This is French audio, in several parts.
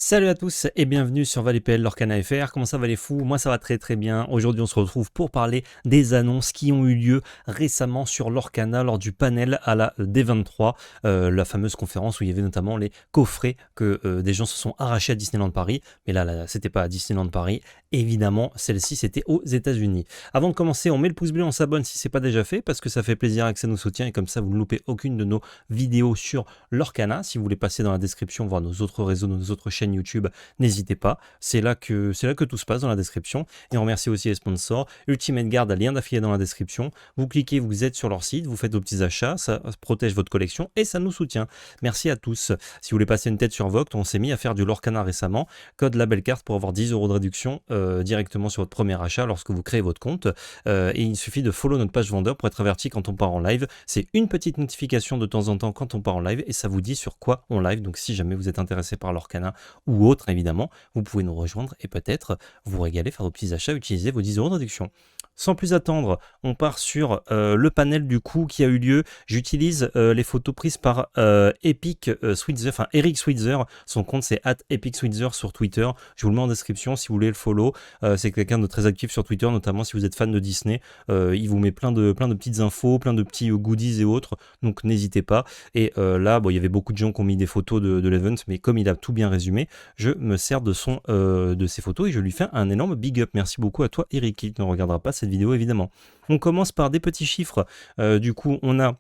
Salut à tous et bienvenue sur ValleyPL Lorcana FR. Comment ça va les fous? Moi ça va très très bien. Aujourd'hui on se retrouve pour parler des annonces qui ont eu lieu récemment sur Lorcana lors du panel à la D23, la fameuse conférence où il y avait notamment les coffrets que des gens se sont arrachés à Disneyland Paris. Mais là c'était pas à Disneyland Paris. Évidemment, celle-ci c'était aux États-Unis. Avant de commencer, on met le pouce bleu, on s'abonne si c'est pas déjà fait parce que ça fait plaisir et que ça nous soutient et comme ça vous ne loupez aucune de nos vidéos sur Lorcana. Si vous voulez passer dans la description, voir nos autres réseaux, nos autres chaînes YouTube, n'hésitez pas. C'est là que tout se passe dans la description. Et on remercie aussi les sponsors. Ultimate Guard a lien d'affilié dans la description. Vous cliquez, vous êtes sur leur site, vous faites vos petits achats, ça protège votre collection et ça nous soutient. Merci à tous. Si vous voulez passer une tête sur Vogt, on s'est mis à faire du Lorcana récemment. Code Labelcarte pour avoir 10 € de réduction directement sur votre premier achat lorsque vous créez votre compte. Et il suffit de follow notre page vendeur pour être averti quand on part en live. C'est une petite notification de temps en temps quand on part en live et ça vous dit sur quoi on live. Donc si jamais vous êtes intéressé par Lorcana ou autre évidemment, vous pouvez nous rejoindre et peut-être vous régaler, faire vos petits achats, utiliser vos 10 € de réduction. Sans plus attendre, on part sur le panel du coup qui a eu lieu. J'utilise les photos prises par Epic Switzer, enfin Eric Switzer. Son compte c'est @EpicSwitzer sur Twitter. Je vous le mets en description si vous voulez le follow. C'est quelqu'un de très actif sur Twitter, notamment si vous êtes fan de Disney. Il vous met plein de petites infos, plein de petits goodies et autres. Donc n'hésitez pas. Et là, bon, il y avait beaucoup de gens qui ont mis des photos de l'event, mais comme il a tout bien résumé, je me sers de ses photos et je lui fais un énorme big up. Merci beaucoup à toi Eric qui ne regardera pas cette vidéo évidemment. On commence par des petits chiffres. Du coup, on a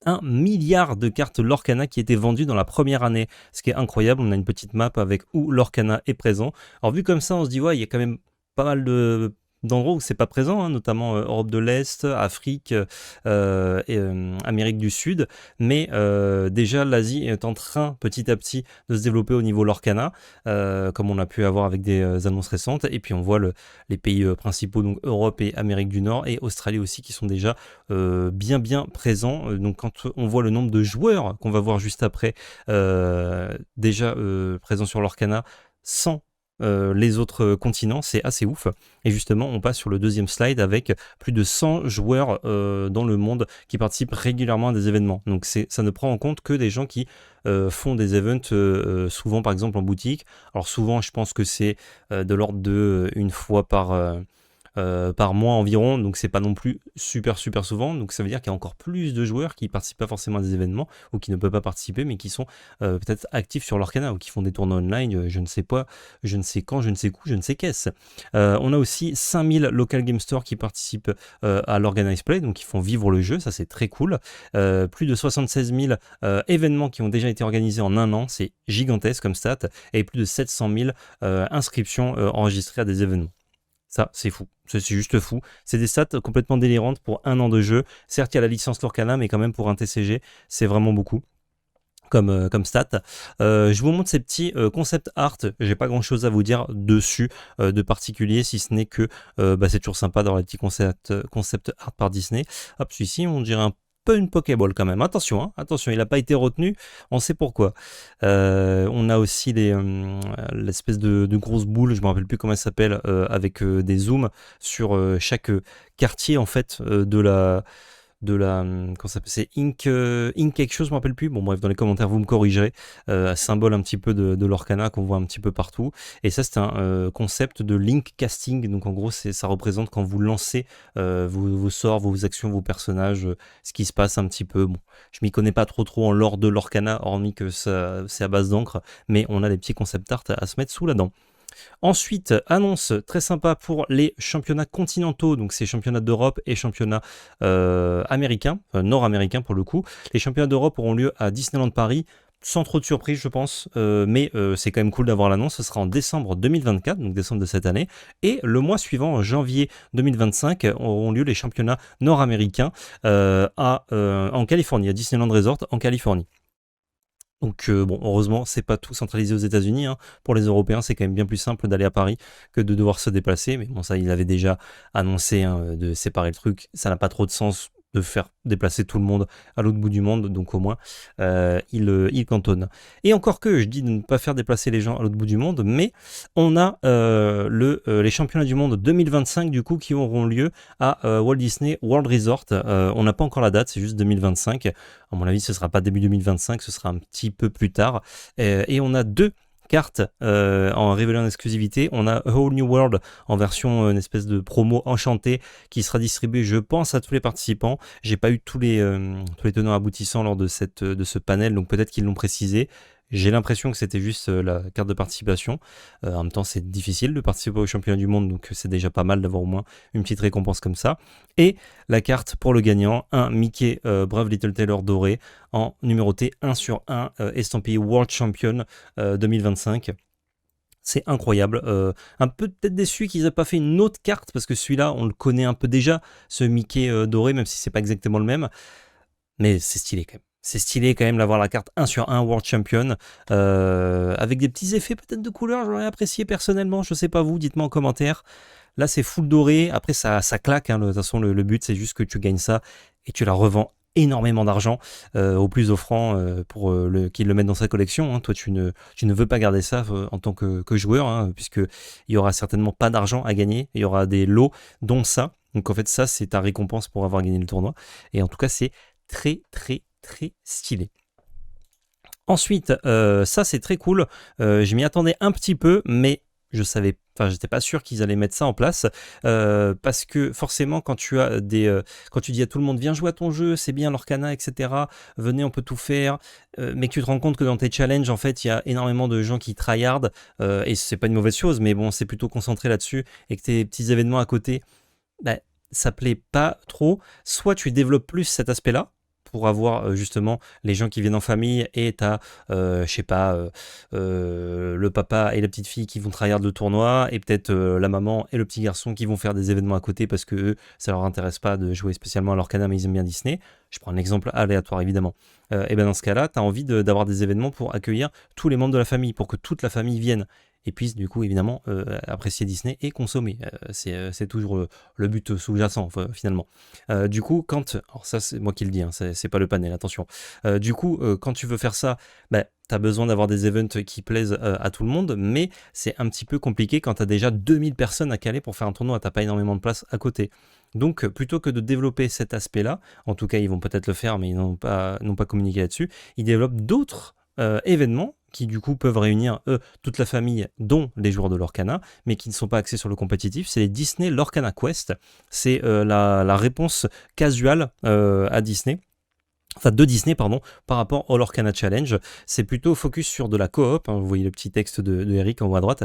1 milliard de cartes Lorcana qui étaient vendues dans la première année. Ce qui est incroyable, on a une petite map avec où Lorcana est présent. Alors vu comme ça, on se dit, ouais, il y a quand même pas mal d'endroits où c'est pas présent, hein, notamment Europe de l'Est, Afrique et Amérique du Sud. Mais déjà, l'Asie est en train petit à petit de se développer au niveau Lorcana, comme on a pu avoir avec des annonces récentes. Et puis on voit les pays principaux, donc Europe et Amérique du Nord et Australie aussi, qui sont déjà bien présents. Donc quand on voit le nombre de joueurs qu'on va voir juste après, déjà présents sur Lorcana, sans les autres continents, c'est assez ouf. Et justement, on passe sur le deuxième slide avec plus de 100 joueurs dans le monde qui participent régulièrement à des événements. Donc ça ne prend en compte que des gens qui font des events souvent par exemple en boutique. Alors souvent, je pense que c'est de l'ordre de une fois par mois environ, donc c'est pas non plus super souvent, donc ça veut dire qu'il y a encore plus de joueurs qui participent pas forcément à des événements ou qui ne peuvent pas participer mais qui sont peut-être actifs sur leur canal ou qui font des tournois online, je ne sais pas, je ne sais quand, je ne sais où, je ne sais qu'est-ce. On a aussi 5000 local game stores qui participent à l'Organize Play, donc qui font vivre le jeu, ça c'est très cool. Plus de 76 000 événements qui ont déjà été organisés en un an, c'est gigantesque comme stat, et plus de 700 000 inscriptions enregistrées à des événements. Ça, c'est fou. C'est juste fou. C'est des stats complètement délirantes pour un an de jeu. Certes, il y a la licence Lorcana, mais quand même pour un TCG, c'est vraiment beaucoup comme stat. Je vous montre ces petits concept art. J'ai pas grand chose à vous dire dessus de particulier, si ce n'est que c'est toujours sympa d'avoir les petits concept art par Disney. Hop, celui-ci, on dirait un peu une Pokéball quand même. Attention, hein, attention, il n'a pas été retenu. On sait pourquoi. On a aussi l'espèce de grosse boule, je me rappelle plus comment elle s'appelle, avec des zooms sur chaque quartier en fait comment ça s'appelle, c'est Ink quelque chose, je me rappelle plus. Bon bref, dans les commentaires vous me corrigerez. Symbole un petit peu de l'Orcana qu'on voit un petit peu partout. Et ça c'est un concept de link casting. Donc en gros ça représente quand vous lancez vos sorts, vos actions, vos personnages, ce qui se passe un petit peu. Bon, je m'y connais pas trop en lore de l'Orcana, hormis que ça c'est à base d'encre, mais on a des petits concept art à se mettre sous la dent. Ensuite, annonce très sympa pour les championnats continentaux, donc c'est championnats d'Europe et championnats américains, nord-américains pour le coup. Les championnats d'Europe auront lieu à Disneyland Paris, sans trop de surprise je pense, mais c'est quand même cool d'avoir l'annonce. Ce sera en décembre 2024, donc décembre de cette année, et le mois suivant, en janvier 2025, auront lieu les championnats nord-américains en Californie, à Disneyland Resort en Californie. Donc bon, heureusement, c'est pas tout centralisé aux États-Unis. Hein. Pour les Européens, c'est quand même bien plus simple d'aller à Paris que de devoir se déplacer. Mais bon, ça, il avait déjà annoncé de séparer le truc. Ça n'a pas trop de sens de faire déplacer tout le monde à l'autre bout du monde, donc au moins il cantonne. Et encore que je dis de ne pas faire déplacer les gens à l'autre bout du monde, mais on a les championnats du monde 2025 du coup qui auront lieu à Walt Disney World Resort. On n'a pas encore la date, c'est juste 2025. À mon avis, ce sera pas début 2025, ce sera un petit peu plus tard. Et on a deux cartes en révélée en exclusivité. On a A Whole New World en version une espèce de promo enchantée qui sera distribuée, je pense, à tous les participants. J'ai pas eu tous les tenants aboutissants lors de ce panel, donc peut-être qu'ils l'ont précisé. J'ai l'impression que c'était juste la carte de participation. En même temps, c'est difficile de participer au championnat du monde, donc c'est déjà pas mal d'avoir au moins une petite récompense comme ça. Et la carte pour le gagnant, un Mickey Brave Little Tailor doré en numéroté 1 sur 1, estampillé World Champion 2025. C'est incroyable. Un peu peut-être déçu qu'ils aient pas fait une autre carte, parce que celui-là, on le connaît un peu déjà, ce Mickey doré, même si c'est pas exactement le même. Mais c'est stylé quand même. C'est stylé quand même d'avoir la carte 1 sur 1 World Champion, avec des petits effets peut-être de couleur, j'aurais apprécié personnellement, je sais pas vous, dites-moi en commentaire. Là c'est full doré, après ça claque, hein, de toute façon le but c'est juste que tu gagnes ça et tu la revends énormément d'argent au plus offrant pour qu'il le mette dans sa collection, hein. Toi tu ne veux pas garder ça en tant que joueur, hein, puisque il y aura certainement pas d'argent à gagner, il y aura des lots dont ça, donc en fait ça c'est ta récompense pour avoir gagné le tournoi, et en tout cas c'est très très très stylé. Ensuite, ça c'est très cool, je m'y attendais un petit peu, mais j'étais pas sûr qu'ils allaient mettre ça en place, parce que forcément quand tu as quand tu dis à tout le monde viens jouer à ton jeu, c'est bien l'Orcana, etc. Venez, on peut tout faire, mais que tu te rends compte que dans tes challenges, en fait, il y a énormément de gens qui tryhardent, et c'est pas une mauvaise chose, mais bon, c'est plutôt concentré là-dessus, et que tes petits événements à côté, bah, ça plaît pas trop. Soit tu développes plus cet aspect-là, pour avoir justement les gens qui viennent en famille, et t'as, je sais pas, le papa et la petite fille qui vont tryhard le tournoi, et peut-être la maman et le petit garçon qui vont faire des événements à côté parce que eux, ça leur intéresse pas de jouer spécialement à l'Orcana, mais ils aiment bien Disney. Je prends un exemple aléatoire évidemment. Et ben dans ce cas-là, t'as envie d'avoir des événements pour accueillir tous les membres de la famille, pour que toute la famille vienne et puisse du coup évidemment apprécier Disney et consommer. C'est toujours le but sous-jacent finalement. Du coup, alors ça c'est moi qui le dis, hein, c'est pas le panel, attention. Du coup, quand tu veux faire ça, bah, t'as besoin d'avoir des events qui plaisent à tout le monde, mais c'est un petit peu compliqué quand t'as déjà 2000 personnes à caler pour faire un tournoi, t'as pas énormément de place à côté. Donc, plutôt que de développer cet aspect-là, en tout cas, ils vont peut-être le faire, mais ils n'ont pas communiqué là-dessus, ils développent d'autres événements qui du coup peuvent réunir toute la famille, dont les joueurs de l'Orcana, mais qui ne sont pas axés sur le compétitif. C'est les Disney l'Orcana Quest. C'est la réponse casual à Disney. Enfin, de Disney, pardon, par rapport au Lorcana Challenge. C'est plutôt focus sur de la coop, hein, vous voyez le petit texte de Eric en haut à droite.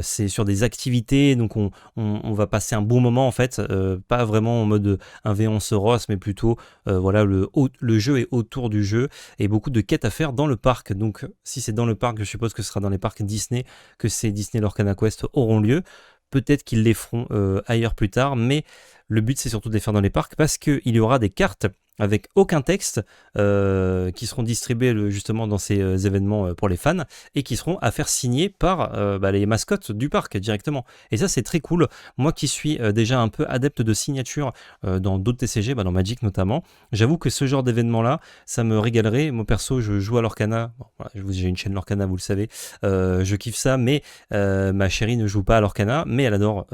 C'est sur des activités, donc on va passer un bon moment en fait, pas vraiment en mode un V11 Soros, mais plutôt voilà, le jeu est autour du jeu, et beaucoup de quêtes à faire dans le parc. Donc si c'est dans le parc, je suppose que ce sera dans les parcs Disney que ces Disney Lorcana Quest auront lieu. Peut-être qu'ils les feront ailleurs plus tard, mais le but c'est surtout de les faire dans les parcs, parce qu'il y aura des cartes avec aucun texte qui seront distribués justement dans ces événements pour les fans, et qui seront à faire signer par les mascottes du parc directement. Et ça c'est très cool. Moi qui suis déjà un peu adepte de signature dans d'autres TCG, dans Magic notamment, j'avoue que ce genre d'événement là, ça me régalerait. Moi perso, je joue à l'Orcana, bon, voilà, j'ai une chaîne l'Orcana, vous le savez, je kiffe ça, mais ma chérie ne joue pas à l'Orcana, mais elle adore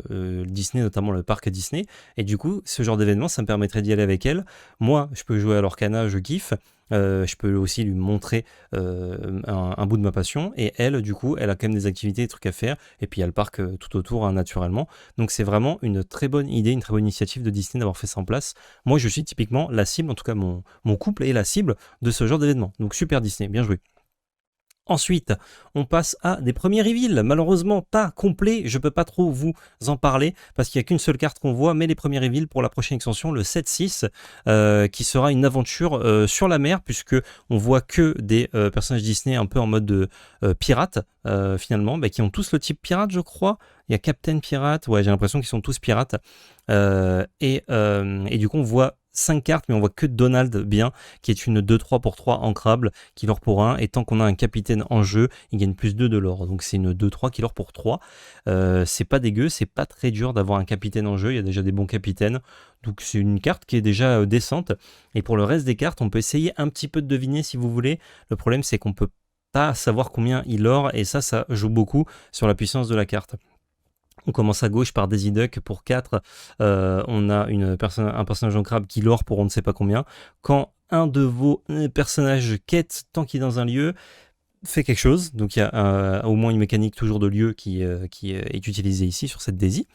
Disney, notamment le parc Disney, et du coup ce genre d'événement ça me permettrait d'y aller avec elle. Moi, je peux jouer à l'Orcana, je kiffe. Je peux aussi lui montrer un bout de ma passion. Et elle, du coup, elle a quand même des activités, des trucs à faire. Et puis il y a le parc tout autour, hein, naturellement. Donc c'est vraiment une très bonne idée, une très bonne initiative de Disney d'avoir fait ça en place. Moi, je suis typiquement la cible, en tout cas mon couple est la cible de ce genre d'événement. Donc super Disney, bien joué. Ensuite, on passe à des premiers reveals. Malheureusement, pas complet. Je peux pas trop vous en parler parce qu'il n'y a qu'une seule carte qu'on voit. Mais les premiers reveals pour la prochaine extension, le 7-6, qui sera une aventure sur la mer, puisque on voit que des personnages Disney un peu en mode de pirate, finalement, qui ont tous le type pirate, je crois. Il y a Captain Pirate. Ouais, j'ai l'impression qu'ils sont tous pirates. Et du coup, on voit 5 cartes, mais on voit que Donald bien, qui est une 2-3 pour 3 ancrable, qui l'or pour 1, et tant qu'on a un capitaine en jeu, il gagne plus 2 de l'or, donc c'est une 2-3 qui l'or pour 3. C'est pas dégueu, c'est pas très dur d'avoir un capitaine en jeu, il y a déjà des bons capitaines, donc c'est une carte qui est déjà décente. Et pour le reste des cartes, on peut essayer un petit peu de deviner si vous voulez. Le problème c'est qu'on peut pas savoir combien il or, et ça joue beaucoup sur la puissance de la carte. On commence à gauche par Daisy Duck pour 4. On a un personnage en crabe qui l'or pour on ne sait pas combien. Quand un de vos personnages quête tant qu'il est dans un lieu, fait quelque chose. Donc il y a au moins une mécanique toujours de lieu qui est utilisée ici sur cette Daisy.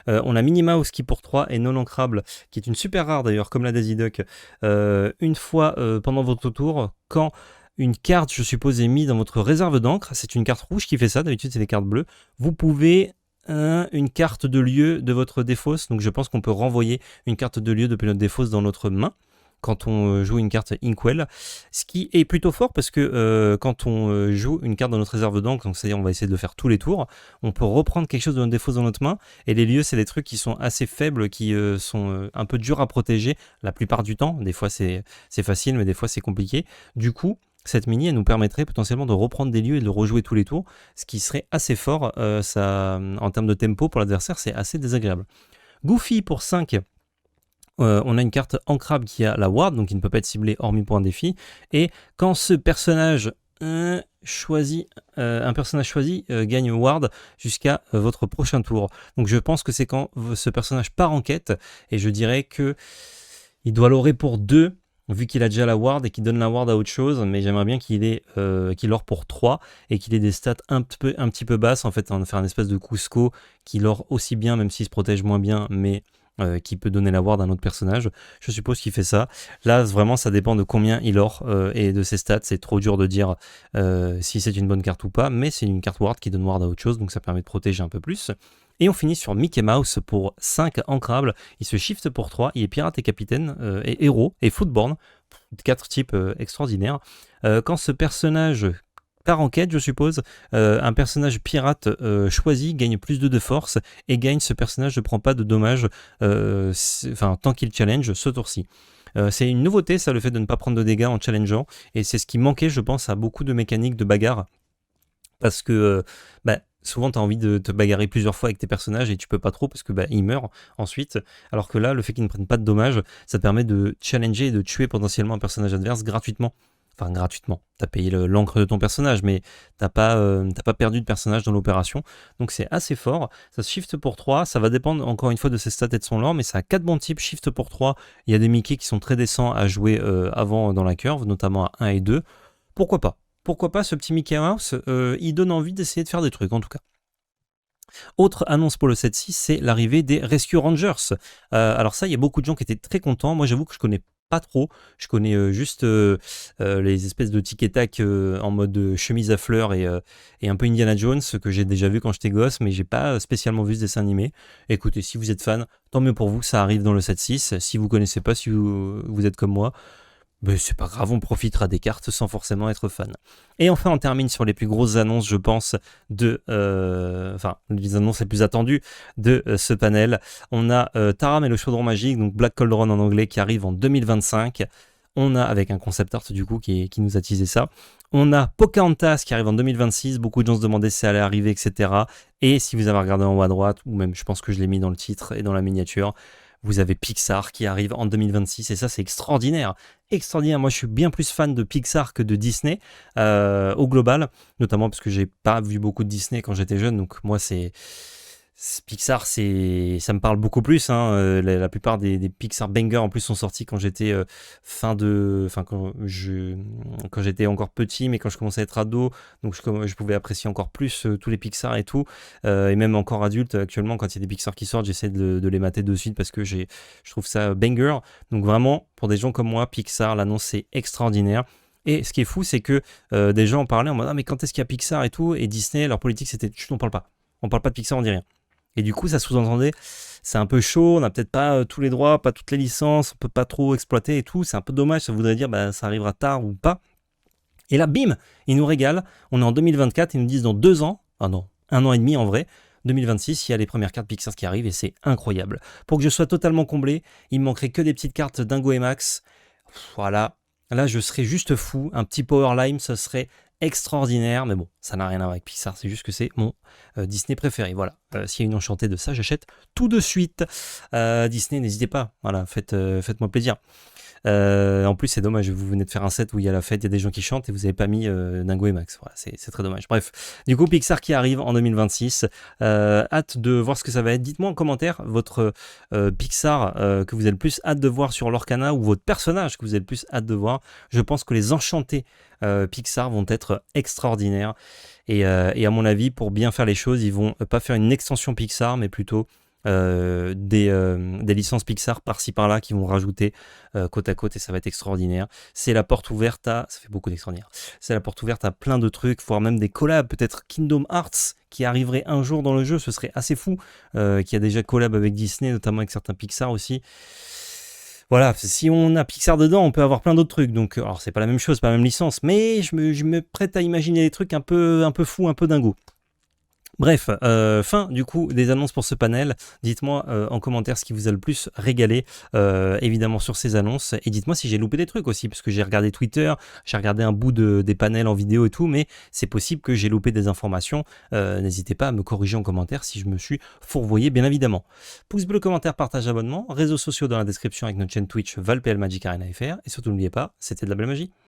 On a Minnie Mouse qui pour 3 est non ancrable, qui est une super rare d'ailleurs, comme la Daisy Duck. Une fois pendant votre tour, quand une carte, je suppose, est mise dans votre réserve d'encre, c'est une carte rouge qui fait ça, d'habitude c'est des cartes bleues, vous pouvez une carte de lieu de votre défausse, donc je pense qu'on peut renvoyer une carte de lieu depuis notre défausse dans notre main quand on joue une carte Inkwell, ce qui est plutôt fort parce que quand on joue une carte dans notre réserve d'encre, donc c'est-à-dire on va essayer de le faire tous les tours, on peut reprendre quelque chose de notre défausse dans notre main, et les lieux c'est des trucs qui sont assez faibles, qui sont un peu durs à protéger la plupart du temps, des fois c'est facile mais des fois c'est compliqué, du coup cette mini elle nous permettrait potentiellement de reprendre des lieux et de le rejouer tous les tours, ce qui serait assez fort, ça, en termes de tempo pour l'adversaire c'est assez désagréable. Goofy pour 5, on a une carte ancrable qui a la ward, donc il ne peut pas être ciblé hormis pour un défi. Et quand ce personnage un personnage choisi gagne ward jusqu'à votre prochain tour. Donc je pense que c'est quand ce personnage part en quête, et je dirais que il doit l'aurer pour 2, vu qu'il a déjà la ward et qu'il donne la ward à autre chose, mais j'aimerais bien qu'il l'ore pour 3 et qu'il ait des stats un petit peu basses, en fait, en faire une espèce de Cusco qui l'ore aussi bien, même s'il se protège moins bien, mais qui peut donner la ward à un autre personnage. Je suppose qu'il fait ça. Là, vraiment, ça dépend de combien il ore et de ses stats. C'est trop dur de dire si c'est une bonne carte ou pas, mais c'est une carte ward qui donne ward à autre chose, donc ça permet de protéger un peu plus. Et on finit sur Mickey Mouse pour 5 ancrables. Il se shift pour 3. Il est pirate et capitaine, et héros, et footborn. 4 types extraordinaires. Quand ce personnage part en quête, je suppose, un personnage pirate choisi gagne plus 2 de force, et gagne ce personnage ne prend pas de dommages tant qu'il challenge ce tour-ci. C'est une nouveauté, ça, le fait de ne pas prendre de dégâts en challengeant, et c'est ce qui manquait, je pense, à beaucoup de mécaniques de bagarre, parce que souvent tu as envie de te bagarrer plusieurs fois avec tes personnages et tu peux pas trop parce que ils meurent ensuite, alors que là le fait qu'ils ne prennent pas de dommages, ça te permet de challenger et de tuer potentiellement un personnage adverse gratuitement. Enfin gratuitement, t'as payé l'encre de ton personnage, mais t'as pas perdu de personnage dans l'opération, donc c'est assez fort. Ça se shift pour 3, ça va dépendre encore une fois de ses stats et de son lore, mais ça a 4 bons types, shift pour 3, il y a des Mickey qui sont très décents à jouer avant dans la curve, notamment à 1 et 2, pourquoi pas. Pourquoi pas, ce petit Mickey Mouse, il donne envie d'essayer de faire des trucs en tout cas. Autre annonce pour le 7.6, c'est l'arrivée des Rescue Rangers. Alors ça, il y a beaucoup de gens qui étaient très contents. Moi, j'avoue que je connais pas trop. Je connais juste les espèces de tic et tac en mode chemise à fleurs et un peu Indiana Jones, que j'ai déjà vu quand j'étais gosse, mais j'ai pas spécialement vu ce dessin animé. Écoutez, si vous êtes fan, tant mieux pour vous, ça arrive dans le 7.6. Si vous connaissez pas, si vous êtes comme moi, mais c'est pas grave, on profitera des cartes sans forcément être fan. Et enfin, on termine sur les plus grosses annonces, je pense, les annonces les plus attendues de ce panel. On a Taram et le chaudron magique, donc Black Cauldron en anglais, qui arrive en 2025. On a, avec un concept art du coup, qui nous a teasé ça. On a Pocahontas qui arrive en 2026. Beaucoup de gens se demandaient si ça allait arriver, etc. Et si vous avez regardé en haut à droite, ou même je pense que je l'ai mis dans le titre et dans la miniature, vous avez Pixar qui arrive en 2026, et ça c'est extraordinaire. Extraordinaire, moi je suis bien plus fan de Pixar que de Disney au global, notamment parce que j'ai pas vu beaucoup de Disney quand j'étais jeune, donc moi Pixar, ça me parle beaucoup plus. La plupart des Pixar bangers en plus sont sortis quand j'étais quand j'étais encore petit, mais quand je commençais à être ado, donc je pouvais apprécier encore plus tous les Pixar et tout, et même encore adulte actuellement quand il y a des Pixar qui sortent, j'essaie de les mater de suite parce que je trouve ça banger. Donc vraiment, pour des gens comme moi, Pixar, l'annonce c'est extraordinaire. Et ce qui est fou, c'est que des gens en parlaient en mode mais quand est-ce qu'il y a Pixar et tout, et Disney, leur politique c'était on parle pas de Pixar, on dit rien. Et du coup, ça sous-entendait, c'est un peu chaud, on n'a peut-être pas tous les droits, pas toutes les licences, on peut pas trop exploiter et tout, c'est un peu dommage, ça voudrait dire ça arrivera tard ou pas. Et là, bim, ils nous régalent, on est en 2024, ils nous disent dans 2 ans, 1 an et demi en vrai, 2026, il y a les premières cartes Pixar qui arrivent et c'est incroyable. Pour que je sois totalement comblé, il me manquerait que des petites cartes Dingo et Max. Voilà, là je serais juste fou, un petit Power Lime, ce serait extraordinaire, mais bon, ça n'a rien à voir avec Pixar, c'est juste que c'est mon Disney préféré, voilà. S'il y a une enchantée de ça, j'achète tout de suite. Disney, n'hésitez pas, voilà, faites-moi plaisir. En plus, c'est dommage, vous venez de faire un set où il y a la fête, il y a des gens qui chantent et vous avez pas mis Dingo et Max. Voilà, c'est très dommage. Bref, du coup, Pixar qui arrive en 2026. Hâte de voir ce que ça va être. Dites-moi en commentaire votre Pixar que vous avez le plus hâte de voir sur l'Orcana ou votre personnage que vous avez le plus hâte de voir. Je pense que les Enchantés Pixar vont être extraordinaires. Et à mon avis, pour bien faire les choses, ils vont pas faire une extension Pixar, mais plutôt des licences Pixar par-ci par-là qui vont rajouter côte à côte et ça va être extraordinaire. C'est la porte ouverte à... Ça fait beaucoup d'extraordinaire. C'est la porte ouverte à plein de trucs, voire même des collabs, peut-être Kingdom Hearts qui arriverait un jour dans le jeu, ce serait assez fou, qui a déjà collab avec Disney, notamment avec certains Pixar aussi. Voilà, si on a Pixar dedans, on peut avoir plein d'autres trucs. Donc, alors c'est pas la même chose, pas la même licence, mais je me prête à imaginer des trucs un peu fous, un peu dingos. Bref, fin du coup des annonces pour ce panel. Dites-moi en commentaire ce qui vous a le plus régalé, évidemment sur ces annonces. Et dites-moi si j'ai loupé des trucs aussi, parce que j'ai regardé Twitter, j'ai regardé un bout des panels en vidéo et tout, mais c'est possible que j'ai loupé des informations. N'hésitez pas à me corriger en commentaire si je me suis fourvoyé, bien évidemment. Pouce bleu, commentaire, partage, abonnement, réseaux sociaux dans la description avec notre chaîne Twitch ValPL Magic Arena FR. Et surtout n'oubliez pas, c'était de la belle magie.